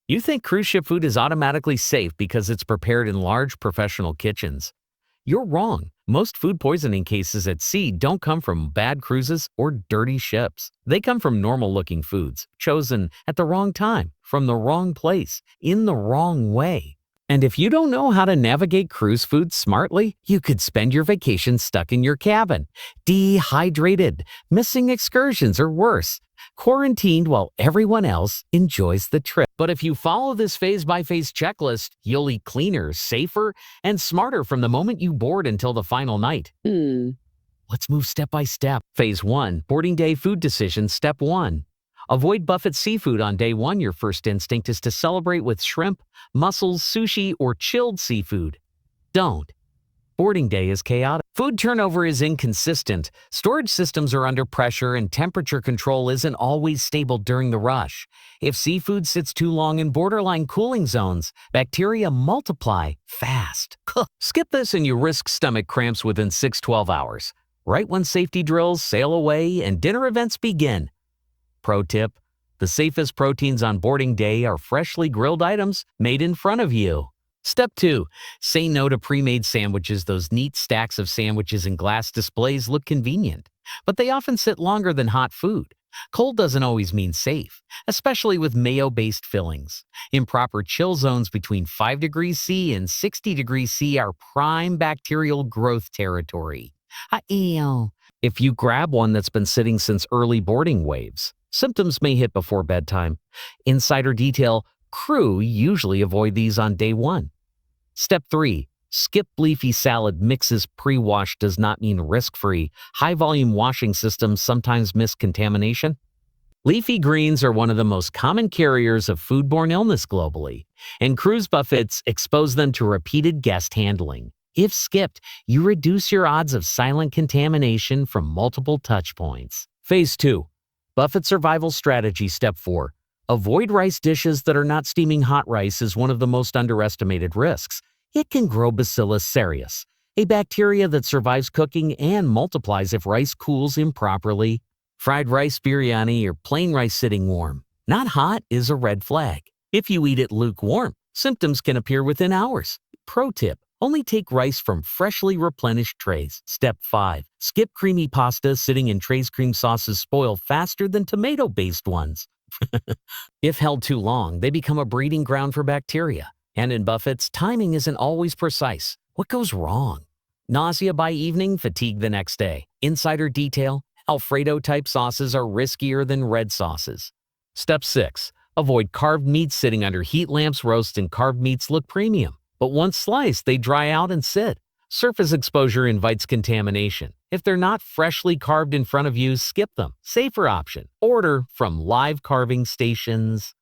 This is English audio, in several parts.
You think cruise ship food is automatically safe because it's prepared in large professional kitchens. You're wrong. Most food poisoning cases at sea don't come from bad cruises or dirty ships. They come from normal-looking foods, chosen at the wrong time, from the wrong place, in the wrong way. And if you don't know how to navigate cruise food smartly, you could spend your vacation stuck in your cabin, dehydrated, missing excursions, or worse, quarantined while everyone else enjoys the trip. But if you follow this phase-by-phase checklist, you'll eat cleaner, safer, and smarter from the moment you board until the final night. Let's move step by step. Phase 1, boarding day food decisions. Step 1. Avoid buffet seafood on day 1. Your first instinct is to celebrate with shrimp, mussels, sushi, or chilled seafood. Don't. Boarding day is chaotic. Food turnover is inconsistent. Storage systems are under pressure, and temperature control isn't always stable during the rush. If seafood sits too long in borderline cooling zones, bacteria multiply fast. Skip this and you risk stomach cramps within 6-12 hours. Right when safety drills sail away and dinner events begin. Pro tip: the safest proteins on boarding day are freshly grilled items made in front of you. Step 2. Say no to pre-made sandwiches. Those neat stacks of sandwiches in glass displays look convenient, but they often sit longer than hot food. Cold doesn't always mean safe, especially with mayo-based fillings. Improper chill zones between 5 degrees C and 60 degrees C are prime bacterial growth territory. If you grab one that's been sitting since early boarding waves, symptoms may hit before bedtime. Insider detail: crew usually avoid these on day 1. Step 3. Skip leafy salad mixes. Pre-wash does not mean risk-free. High-volume washing systems sometimes miss contamination. Leafy greens are one of the most common carriers of foodborne illness globally, and cruise buffets expose them to repeated guest handling. If skipped, you reduce your odds of silent contamination from multiple touch points. Phase 2. Buffet survival strategy. Step 4. Avoid rice dishes that are not steaming. Hot rice is one of the most underestimated risks. It can grow Bacillus cereus, a bacteria that survives cooking and multiplies if rice cools improperly. Fried rice biryani or plain rice sitting warm, not hot, is a red flag. If you eat it lukewarm, symptoms can appear within hours. Pro tip: only take rice from freshly replenished trays. Step 5. Skip creamy pasta. Sitting in trays, cream sauces spoil faster than tomato-based ones. If held too long, they become a breeding ground for bacteria. And in buffets, timing isn't always precise. What goes wrong? Nausea by evening, fatigue the next day. Insider detail: Alfredo-type sauces are riskier than red sauces. Step 6. Avoid carved meats. Sitting under heat lamps, roast and carved meats look premium, but once sliced, they dry out and sit. Surface exposure invites contamination. If they're not freshly carved in front of you, skip them. Safer option: order from live carving stations.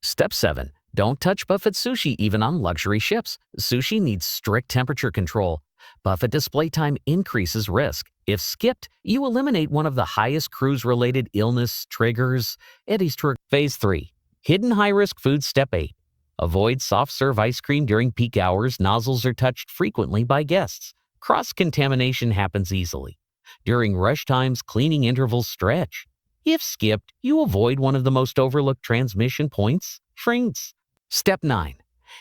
Step 7. Don't touch buffet sushi even on luxury ships. Sushi needs strict temperature control. Buffet display time increases risk. If skipped, you eliminate one of the highest cruise-related illness triggers. Phase 3. Hidden high-risk foods. Step 8. Avoid soft-serve ice cream during peak hours. Nozzles are touched frequently by guests. Cross-contamination happens easily. During rush times, cleaning intervals stretch. If skipped, you avoid one of the most overlooked transmission points: shrinks. Step 9.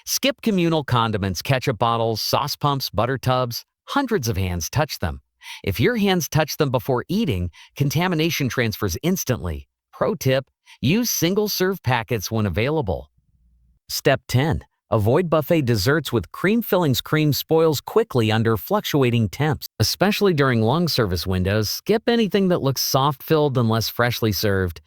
Skip communal condiments. Ketchup bottles, sauce pumps, butter tubs. Hundreds of hands touch them. If your hands touch them before eating, contamination transfers instantly. Pro tip: use single-serve packets when available. Step 10. Avoid buffet desserts with cream fillings. Cream spoils quickly under fluctuating temps, especially during long service windows. Skip anything that looks soft-filled unless freshly served.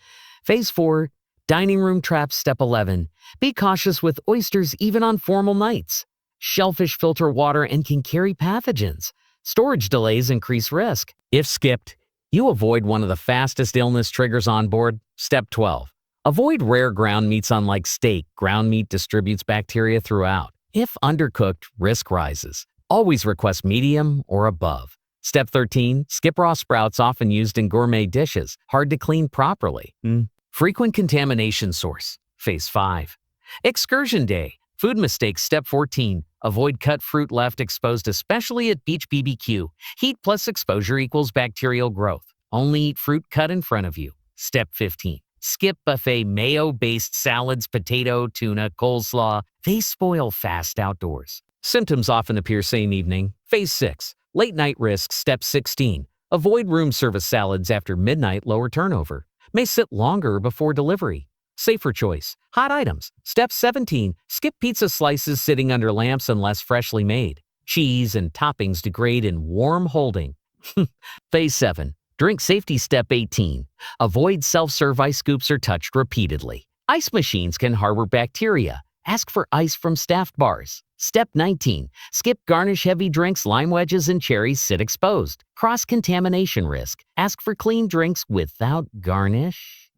Phase 4. Dining room traps. Step 11. Be cautious with oysters even on formal nights. Shellfish filter water and can carry pathogens. Storage delays increase risk. If skipped, you avoid one of the fastest illness triggers on board. Step 12. Avoid rare ground meats. Unlike steak, ground meat distributes bacteria throughout. If undercooked, risk rises. Always request medium or above. Step 13. Skip raw sprouts, often used in gourmet dishes, hard to clean properly. Frequent contamination source. Phase 5. Excursion day. Food mistakes. Step 14. Avoid cut fruit left exposed, especially at beach BBQ. Heat plus exposure equals bacterial growth. Only eat fruit cut in front of you. Step 15. Skip buffet mayo-based salads, potato, tuna, coleslaw. They spoil fast outdoors. Symptoms often appear same evening. Phase 6. Late night risks. Step 16. Avoid room service salads after midnight, lower turnover. May sit longer before delivery. Safer choice. Hot items. Step 17. Skip pizza slices sitting under lamps unless freshly made. Cheese and toppings degrade in warm holding. Phase 7. Drink safety. Step 18. Avoid self-serve ice scoops or touched repeatedly. Ice machines can harbor bacteria. Ask for ice from staffed bars. Step 19. Skip garnish-heavy drinks, lime wedges, and cherries sit exposed. Cross-contamination risk. Ask for clean drinks without garnish.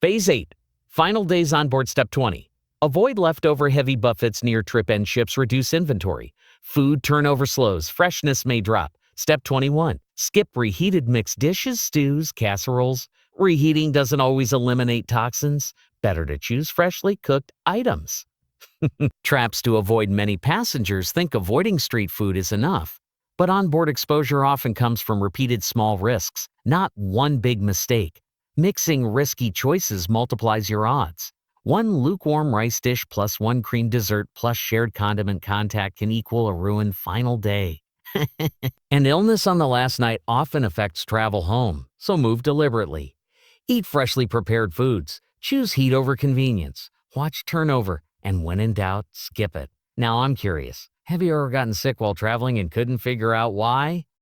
Phase 8. Final days on board. Step 20. Avoid leftover heavy buffets near trip-end ships. Reduce inventory. Food turnover slows. Freshness may drop. Step 21. Skip reheated mixed dishes, stews, casseroles. Reheating doesn't always eliminate toxins. Better to choose freshly cooked items. Traps to avoid. Many passengers think avoiding street food is enough. But onboard exposure often comes from repeated small risks, not one big mistake. Mixing risky choices multiplies your odds. One lukewarm rice dish plus one cream dessert plus shared condiment contact can equal a ruined final day. And illness on the last night often affects travel home, so move deliberately. Eat freshly prepared foods. Choose heat over convenience. Watch turnover, and when in doubt, skip it. Now I'm curious, have you ever gotten sick while traveling and couldn't figure out why?